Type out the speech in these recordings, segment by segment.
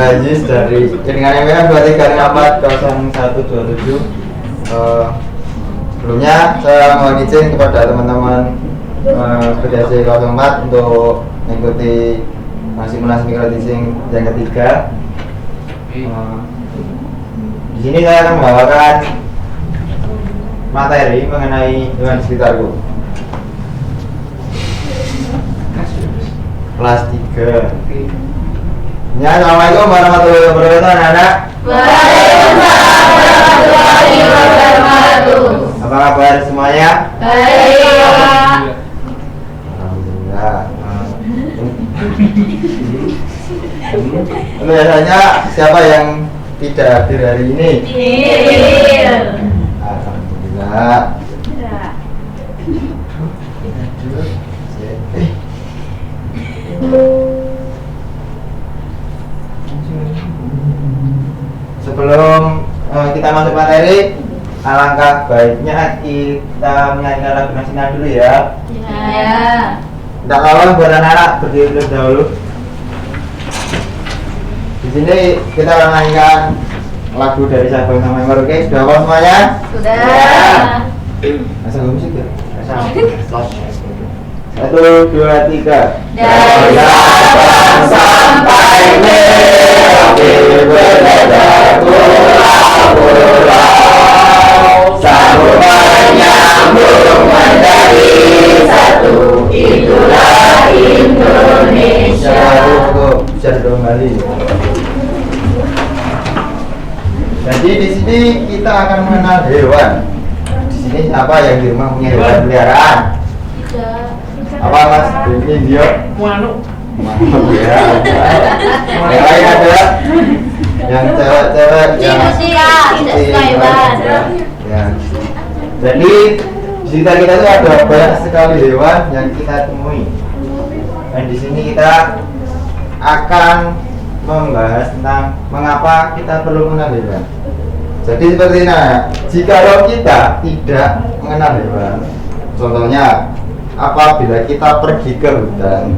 Aziz dari jaringan MWM 23640127. Sebelumnya saya mohon izin kepada teman-teman PDC 04 untuk mengikuti simulasi microteaching yang ketiga. Di sini saya akan membawakan materi mengenai lingkungan sekitarku. Kelas 3. Ya, assalamualaikum warahmatullahi wabarakatuh, anak-anak. Waalaikumsalam warahmatullahi wabarakatuh. Apa kabar semuanya? Baik. Alhamdulillah. Biasanya siapa yang tidak hadir hari ini? Alhamdulillah. Sebelum kita masuk materi, alangkah baiknya kita menyanyikan lagu nasional dulu ya. Ya. Tidak kalah buat anak-anak berdiri terlebih dahulu. Di sini kita akan menyanyikan lagu dari Sabang sama Merauke. Sudah hafal semuanya? Sudah. Asal musik ya? Asal. 1, 2, 3. Dari Sabang sampai Merauke beredar pulau-pulau, sambung menyambung menjadi satu, itulah Indonesia. Cukup, bisa duduk kembali. Jadi di sini kita akan mengenal hewan. Di sini siapa yang di rumah punya hewan peliharaan? Apa Mas? Ini dia. Manu. Ya. Yang lain ada yang cewek-cewek yang tidak suka hewan. Ya. Jadi di sekitar kita itu ada banyak sekali hewan yang kita temui. Dan di sini kita akan membahas tentang mengapa kita perlu mengenal hewan. Jadi seperti ini, jika kita tidak mengenal hewan, contohnya apabila kita pergi ke hutan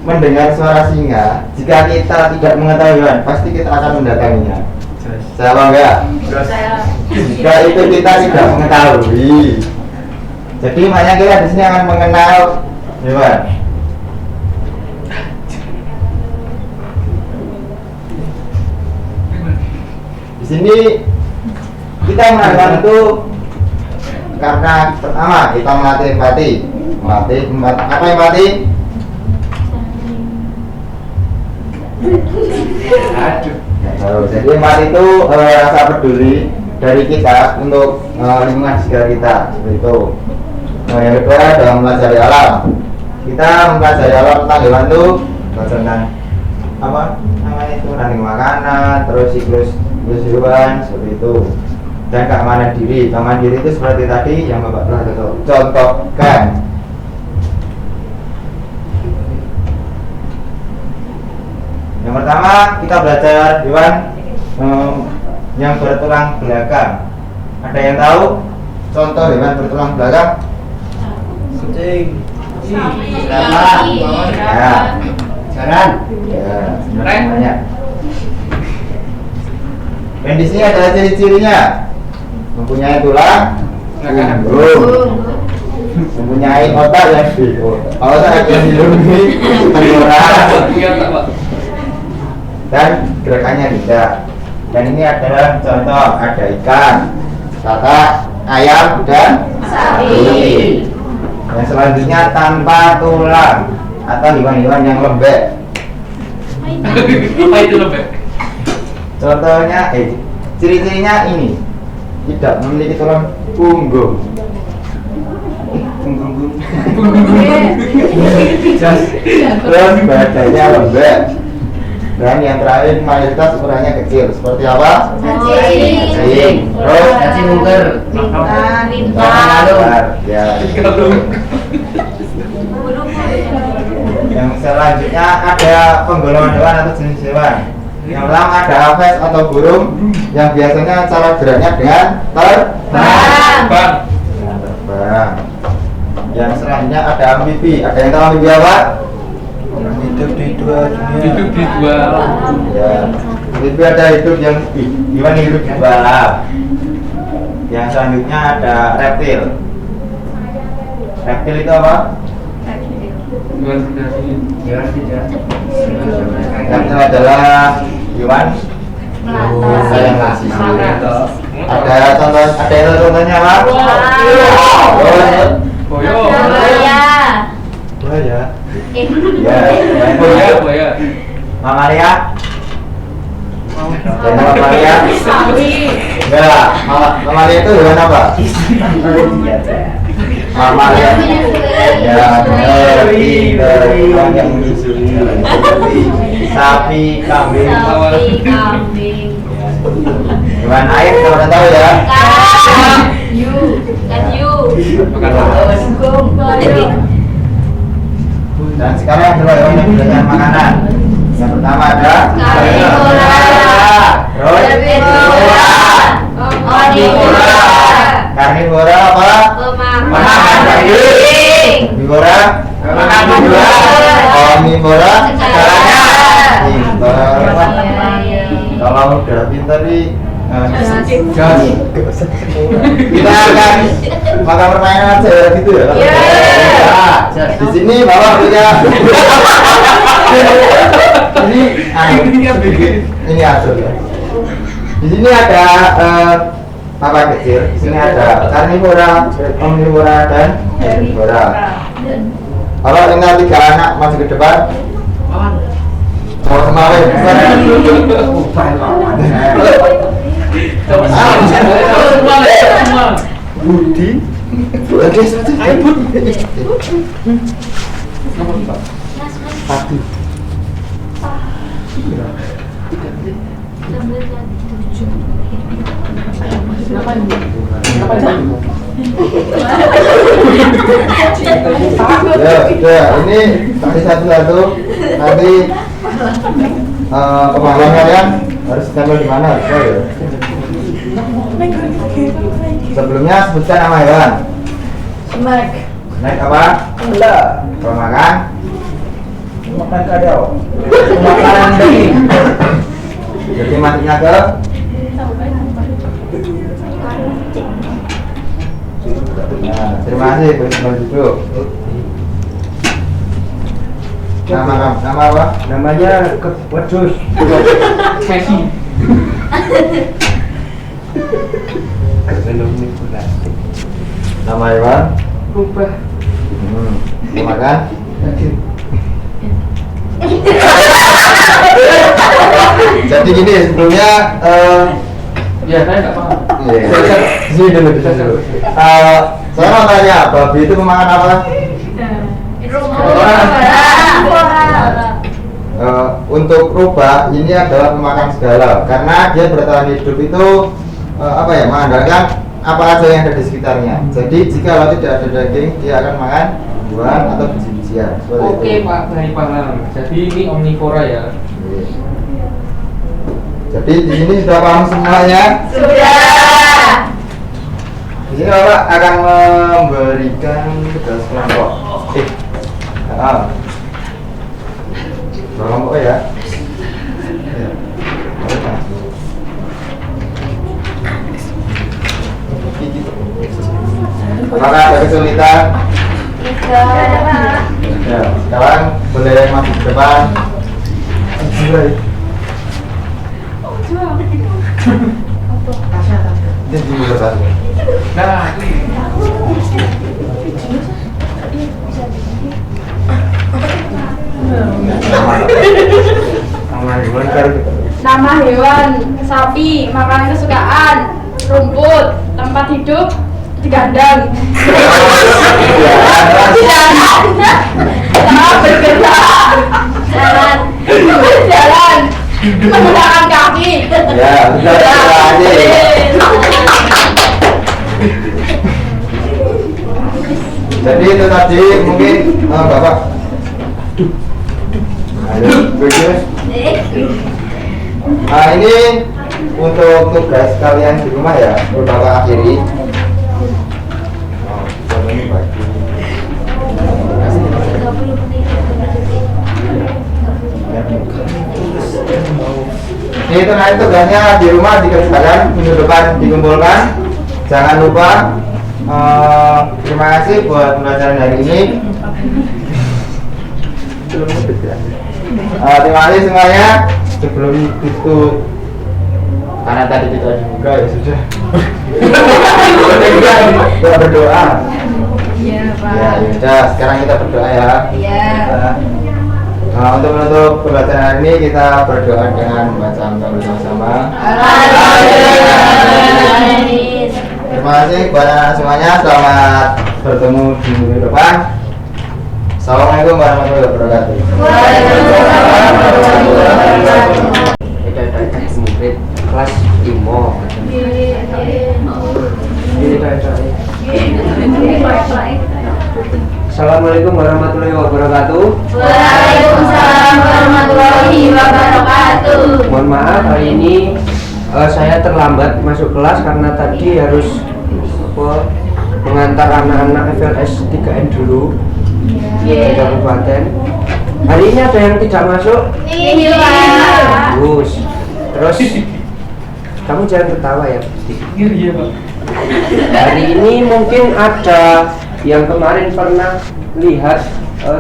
mendengar suara singa, jika kita tidak mengetahui hewan, pasti kita akan mendatanginya. Saya enggak? Jika itu kita tidak mengetahui. Jadi makanya kita di sini akan mengenal hewan. Di sini kita mengenal itu karena pertama kita melatih empati. Apa empati? Jadi empati itu rasa peduli dari kita untuk lingkungan sekitar kita, seperti itu. Yang kedua dalam mempelajari alam. Kita mempelajari alam tentang hewan itu tentang apa namanya itu ranting makanan, terus siklus hewan seperti itu. Dan keamanan diri. Keamanan diri itu seperti tadi yang Bapak telah contohkan. Yang pertama kita belajar hewan yang bertulang belakang. Ada yang tahu contoh hewan bertulang belakang? Kucing. Ya. Jaran. Ya, banyak. Dan di sini ada ciri-cirinya. Mempunyai tulang punggung, mempunyai otak yang otak yang dilindungi tenggorokan, dan gerakannya tidak. Dan ini adalah contoh, ada ikan, kakak, ayam, dan sapi. Yang selanjutnya tanpa tulang atau hewan-hewan yang lembek. Apa itu lembek? Contohnya, ciri-cirinya ini tidak memiliki tulang punggung. Terus badannya lembek. Dan yang terakhir mayoritas ukurannya kecil. Seperti apa? Cacing. Terus Cacing unger. Ya. Yang selanjutnya ada penggolongan hewan atau jenis hewan. Yang pertama ada aves atau burung yang biasanya cara geraknya dengan terbang. Yang selanjutnya ada amfibi. Ada yang tahu amfibi apa? Hidup di dua dunia. Hidup di dua. Ya. Itu ada hidup yang hewan hidup di dua alam. Yang selanjutnya ada reptil. Reptil itu apa? Hewan berdari. Ya tidak. Reptil adalah hewan Melata. yang bersisi. Melata. Ada contohnya apa? Wow. Boyo. Buaya. Buaya. Eh. Ya. Boya, boya. Mamalia. Dan mamalia. Sapi. Enggak. Mamalia itu hewan apa? Mamalia. Ya, hewan yang menyusui. Seperti sapi, kambing. Sapi, kambing. Hewan air kalau udah tahu ya. Kanyu. Kanyu. Makan Dan sekarang yang kedua hewan yang berdasarkan makanan. Yang pertama ada Karnivora. Terus Herbivora. Omnivora. karnivora apa? Pemakan daging. Herbivora Makan buah. omnivora sekarangnya pintar. Iya. Kalau udah pintar nih Gas. kita akan makan permainan aja gitu ya. Iya. Nah, di sini bawa punya ini atur ya. Di sini ada papan kecil. Di sini ada karnivora, omnivora dan herbivora. Kalau tinggal 3 anak maju ke depan. Mau kemarin. semua. Budi. Oke, ayo Bud. Satu. Ya, ini kasih satu-satu. Nanti kemarin kalian harus tampil di mana? Ya. Sebelumnya sebutkan nama hewan. Snack. Naik apa? Enggak. Kalau makan? Makan kadal. Makanan daging. Jadi matinya ke? Nah, terima kasih Bang Duduk. Nama apa? Namanya wedus. Messi. Nama hewan? Rubah. Mau makan? Jadi gini sebelumnya Ya, saya nggak paham. sini dulu, di sini dulu. Saya mau tanya, babi itu memakan apa? Untuk rubah ini adalah pemakan segala karena dia bertahan hidup itu apa ya, mengandalkan apa aja yang ada di sekitarnya. Jadi jika tidak ada daging, dia akan makan buah atau biji-bijian. Seperti Oke, itu. Pak, baik paham. Jadi ini omnivora ya. Oke. Jadi di sini sudah paham semuanya. Sudah. Di sini Bapak akan memberikan tugas kelompok. Kelompok ya. Ya. Apakah ada kesulitan? Ya, sekarang boleh masuk ke depan. Ini di depan. Nah, ini. Nama hewan kan? Nama hewan sapi, makanan kesukaan, rumput, tempat hidup, di kandang. Cara bergerak, berjalan, menggunakan kaki. Ya, sudah aja. Jadi itu tadi mungkin Bapak. Ayo, bagus. Nah ini untuk tugas kalian di rumah ya, Bapak akhiri. Ini bagi. Itu nanti tugasnya di rumah dikerjakan, minggu depan dikumpulkan. Jangan lupa. Terima kasih buat pembelajaran hari ini. Terima kasih semuanya. Sebelum itu, karena tadi tidak dibuka ya sudah. Kita berdoa. Iya, Pak. Ya, yaudah. Sekarang kita berdoa ya. Iya. Untuk menutup pembelajaran hari ini kita berdoa dengan membaca Al-Quran bersama-sama. Terima kasih kepada semuanya. Selamat bertemu di minggu depan. Assalamualaikum warahmatullahi wabarakatuh. Kita murid kelas 5. Assalamualaikum warahmatullahi wabarakatuh. Waalaikumsalam warahmatullahi wabarakatuh. Mohon maaf hari ini saya terlambat masuk kelas karena tadi harus mengantar anak-anak FLS 3N dulu di kabupaten. Hari ini ada yang tidak masuk? Iya. Bagus. Terus kamu jangan ketawa ya. Iya Pak. Hari ini mungkin ada yang kemarin pernah lihat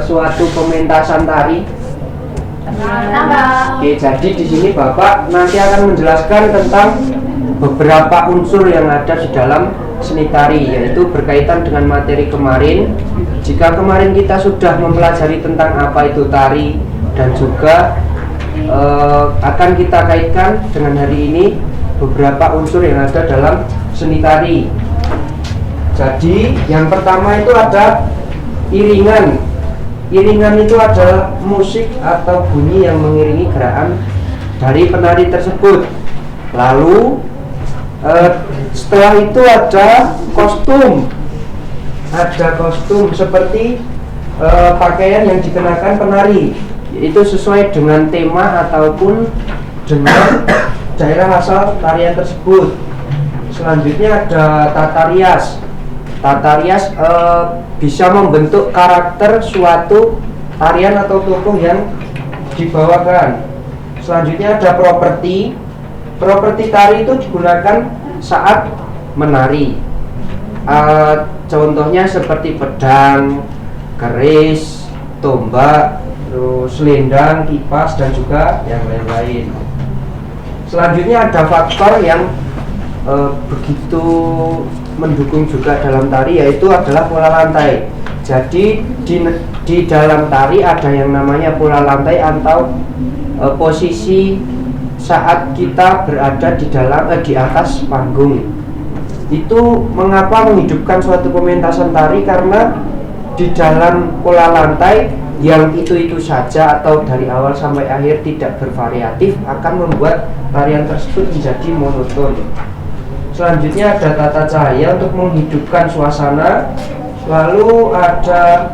suatu pementasan tari. Oke, jadi di sini Bapak nanti akan menjelaskan tentang beberapa unsur yang ada di dalam seni tari, yaitu berkaitan dengan materi kemarin. Jika kemarin kita sudah mempelajari tentang apa itu tari dan juga akan kita kaitkan dengan hari ini beberapa unsur yang ada dalam seni tari. Jadi yang pertama itu ada iringan. Iringan itu adalah musik atau bunyi yang mengiringi gerakan dari penari tersebut. Lalu setelah itu ada kostum. Ada kostum seperti pakaian yang dikenakan penari, itu sesuai dengan tema ataupun dengan daerah asal tarian tersebut. Selanjutnya ada tata rias. Tata rias bisa membentuk karakter suatu tarian atau tokoh yang dibawakan. Selanjutnya ada properti. Properti tari itu digunakan saat menari. Contohnya seperti pedang, keris, tombak, terus selendang, kipas, dan juga yang lain-lain. Selanjutnya ada faktor yang begitu mendukung juga dalam tari, yaitu adalah pola lantai. Jadi di dalam tari ada yang namanya pola lantai atau posisi saat kita berada di atas panggung. Itu mengapa menghidupkan suatu pementasan tari, karena di dalam pola lantai yang itu saja atau dari awal sampai akhir tidak bervariatif akan membuat tarian tersebut menjadi monoton. Selanjutnya ada tata cahaya untuk menghidupkan suasana. Lalu ada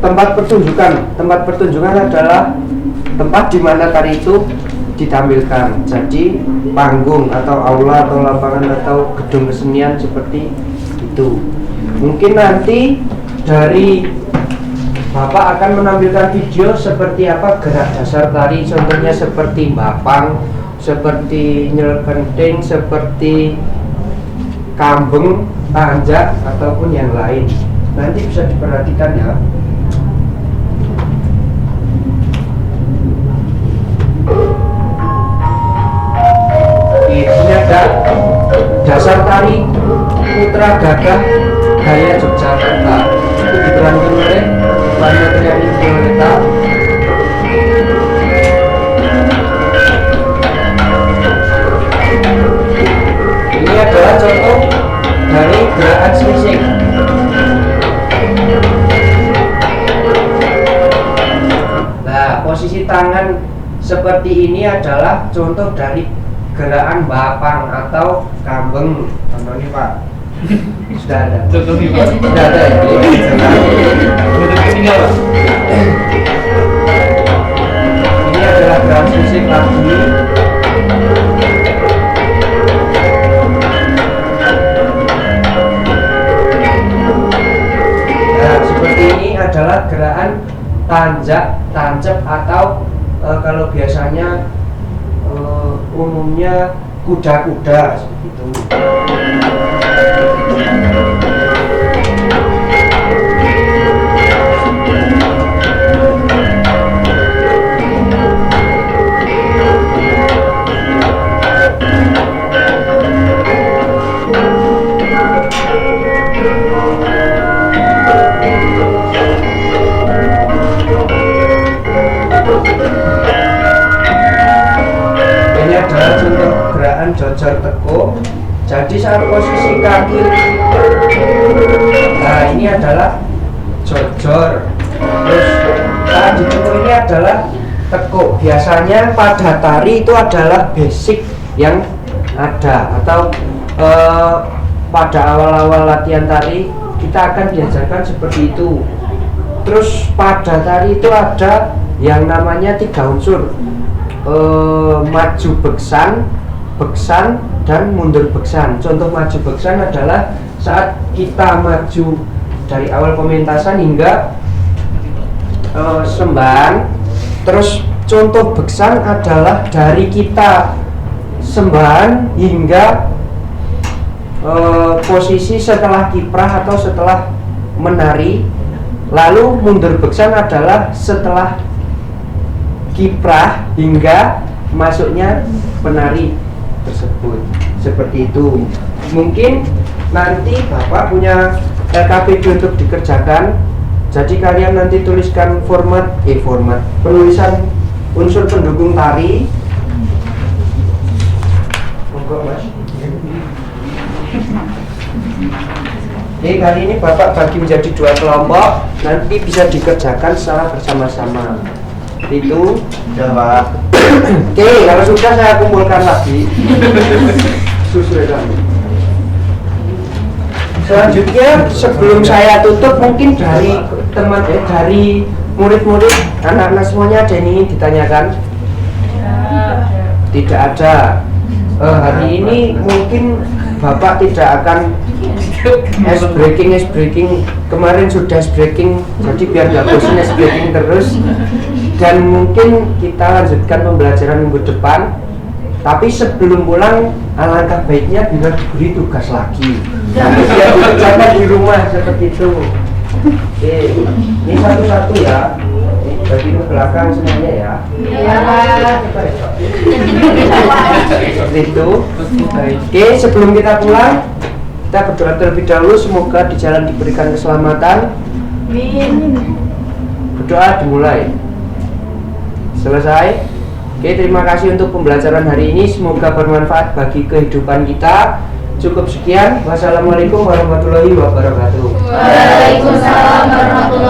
tempat pertunjukan. Tempat pertunjukan adalah tempat di mana tari itu ditampilkan. Jadi panggung atau aula atau lapangan atau gedung kesenian seperti itu. Mungkin nanti dari Bapak akan menampilkan video seperti apa gerak dasar tari, contohnya seperti bapang, seperti nyelkenting, seperti kambeng, tanjak, ataupun yang lain. Nanti bisa diperhatikan ya. Ini ada dasar tari Putra Gagah Gaya Yogyakarta. Itu diperankan oleh Banyak Triani Violeta. Ini adalah contoh dari gerakan sisik. Nah, posisi tangan seperti ini adalah contoh dari gerakan bapang atau kambeng. Contohnya Pak, sudah ada. Contohnya Pak. Sudah ada ya. Contohnya tinggal Pak. Ini adalah gerakan sisik lagi. Nah, seperti ini adalah gerakan tanjak, tancep atau kalau biasanya umumnya kuda-kuda seperti itu. Ini adalah contoh gerakan jojor tekuk. Jadi saat posisi kaki, nah ini adalah jojor. Terus saat di tekuk ini adalah tekuk. Biasanya pada tari itu adalah basic yang ada, atau pada awal-awal latihan tari kita akan diajarkan seperti itu. Terus pada tari itu ada yang namanya 3 unsur, maju beksan, beksan, dan mundur beksan. Contoh maju beksan adalah saat kita maju dari awal pementasan hingga sembahan. Terus contoh beksan adalah dari kita sembahan hingga posisi setelah kiprah atau setelah menari. Lalu mundur beksan adalah setelah kiprah hingga masuknya penari tersebut. Seperti itu. Mungkin nanti Bapak punya LKPD untuk dikerjakan. Jadi kalian nanti tuliskan format penulisan unsur pendukung tari. Monggo Mas. Oke, kali ini Bapak bagi menjadi 2 kelompok, nanti bisa dikerjakan secara bersama-sama. Itu Sudah Pak. oke, kalau sudah saya kumpulkan lagi. Susul kami. Selanjutnya sebelum saya tutup, mungkin dari dari murid-murid, anak-anak semuanya ada yang ingin ditanyakan? Tidak ada. Hari ini mungkin Bapak tidak akan ice breaking. Kemarin sudah ice breaking, jadi biar nggak bosan ice breaking terus. Dan mungkin kita lanjutkan pembelajaran minggu depan. Tapi sebelum pulang, alangkah baiknya bila diberi tugas lagi. Biar dikerjakan di rumah seperti itu. Oke, ini satu-satu ya. Bagi ke belakang semuanya ya. Iya, Pak. Seperti itu. Oke, sebelum kita pulang, kita berdoa terlebih dahulu. Semoga di jalan diberikan keselamatan. Berdoa dimulai. Selesai. Oke, terima kasih untuk pembelajaran hari ini. Semoga bermanfaat bagi kehidupan kita. Cukup sekian. Wassalamualaikum warahmatullahi wabarakatuh. Waalaikumsalam warahmatullahi